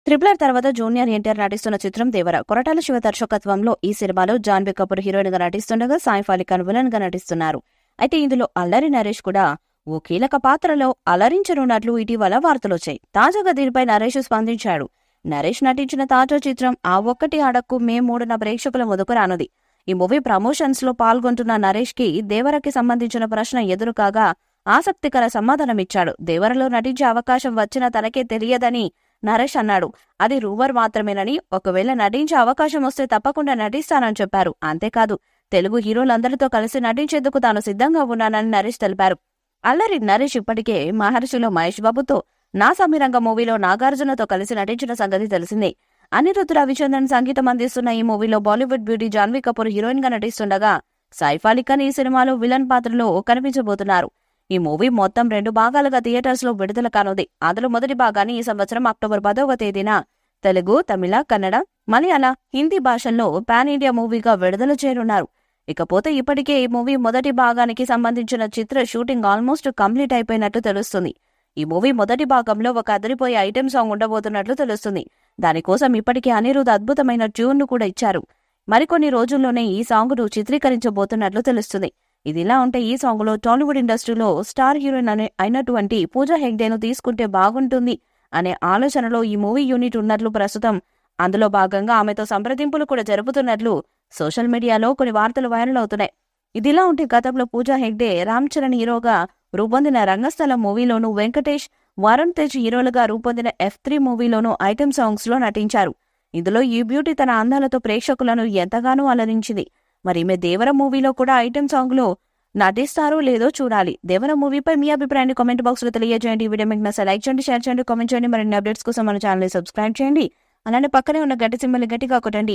త్రిపులర్ తర్వాత జూనియర్ ఎన్టీఆర్ నటిస్తున్న చిత్రం దేవర. కొరటాల శివ దర్శకత్వంలో ఈ సినిమాలో జాన్వీ కపూర్ హీరోయిన్ గా నటిస్తుండగా సాయిఫ్ అలీ ఖాన్ విలన్ గా నటిస్తున్నారు. అయితే ఇందులో అల్లరి నరేష్ కూడా ఓ కీలక పాత్రలో అలరించనున్నట్లు ఇటీవల వార్తలొచ్చాయి. తాజాగా దీనిపై నరేష్ స్పందించాడు. నరేష్ నటించిన తాజా చిత్రం ఆ ఒక్కటి అడక్కు మే 3న ప్రేక్షకుల ముందుకు రానుంది. ఈ మూవీ ప్రమోషన్స్ లో పాల్గొంటున్న నరేష్ కి దేవరకి సంబంధించిన ప్రశ్న ఎదురు కాగా ఆసక్తికర సమాధానమిచ్చాడు. దేవరలో నటించే అవకాశం వచ్చినా తనకే తెలియదని నరేష్ అన్నాడు. అది రూమర్ మాత్రమేనని, ఒకవేళ నటించే అవకాశం వస్తే తప్పకుండా నటిస్తానని చెప్పారు. అంతేకాదు, తెలుగు హీరోలందరితో కలిసి నటించేందుకు తాను సిద్ధంగా ఉన్నానని నరేష్ తెలిపారు. అల్లరి నరేష్ ఇప్పటికే మహర్షిలో మహేష్ బాబుతో, నా సమీరంగ మూవీలో నాగార్జునతో కలిసి నటించిన సంగతి తెలిసిందే. అనిరుద్ధ్ రవిచంద్రన్ సంగీతం అందిస్తున్న ఈ మూవీలో బాలీవుడ్ బ్యూటీ జాన్వీ కపూర్ హీరోయిన్ గా నటిస్తుండగా సైఫ్ అలీ ఖాన్ ఈ సినిమాలో విలన్ పాత్రలో కనిపించబోతున్నారు. ఈ మూవీ మొత్తం 2 భాగాలుగా థియేటర్స్ లో విడుదల కానుంది. అందులో మొదటి భాగాన్ని ఈ సంవత్సరం అక్టోబర్ 10వ తేదీన తెలుగు, తమిళ, కన్నడ, మలయాళ, హిందీ భాషల్లో పాన్ ఇండియా మూవీగా విడుదల చేయనున్నారు. ఇకపోతే ఇప్పటికే ఈ మూవీ మొదటి భాగానికి సంబంధించిన చిత్ర షూటింగ్ ఆల్మోస్ట్ కంప్లీట్ అయిపోయినట్టు తెలుస్తుంది. ఈ మూవీ మొదటి భాగంలో ఒక అదిరిపోయే ఐటెం సాంగ్ ఉండబోతున్నట్లు తెలుస్తుంది. దానికోసం ఇప్పటికే అనిరుద్ధ్ అద్భుతమైన ట్యూన్ ను కూడా ఇచ్చారు. మరికొన్ని రోజుల్లోనే ఈ సాంగ్ ను చిత్రీకరించబోతున్నట్లు తెలుస్తుంది. ఇదిలా ఉంటే ఈ సాంగ్ లో టాలీవుడ్ ఇండస్ట్రీలో స్టార్ హీరోయిన్ అయినటువంటి పూజా హెగ్డేను తీసుకుంటే బాగుంటుంది అనే ఆలోచనలో ఈ మూవీ యూనిట్ ఉన్నట్లు ప్రస్తుతం. అందులో భాగంగా ఆమెతో సంప్రదింపులు కూడా జరుపుతున్నట్లు సోషల్ మీడియాలో కొన్ని వార్తలు వైరల్ అవుతున్నాయి. ఇదిలా ఉంటే గతంలో పూజా హెగ్డే రామ్ చరణ్ హీరోగా రూపొందిన రంగస్థలం మూవీలోనూ, వెంకటేష్, వరుణ్ తేజ్ హీరోలుగా రూపొందిన F3 మూవీలోనూ ఐటెం సాంగ్స్ లో నటించారు. ఇందులో ఈ బ్యూటీ తన అందాలతో ప్రేక్షకులను ఎంతగానో అలరించింది. మరి ఈమె దేవర మూవీలో కూడా ఐటెం సాంగ్ లో నటిస్తారో లేదో చూడాలి. దేవర మూవీపై మీ అభిప్రాయాన్ని కామెంట్ బాక్స్ లో తెలియజేయండి. ఈ వీడియో మీకు నచ్చితే లైక్ చేయండి, షేర్ చేయండి, కామెంట్ చేయండి. మరిన్ని అప్డేట్స్ కోసం మన ఛానల్ ని సబ్స్క్రైబ్ చేయండి. అలానే పక్కనే ఉన్న గంట సింబల్ గట్టిగా కొట్టండి.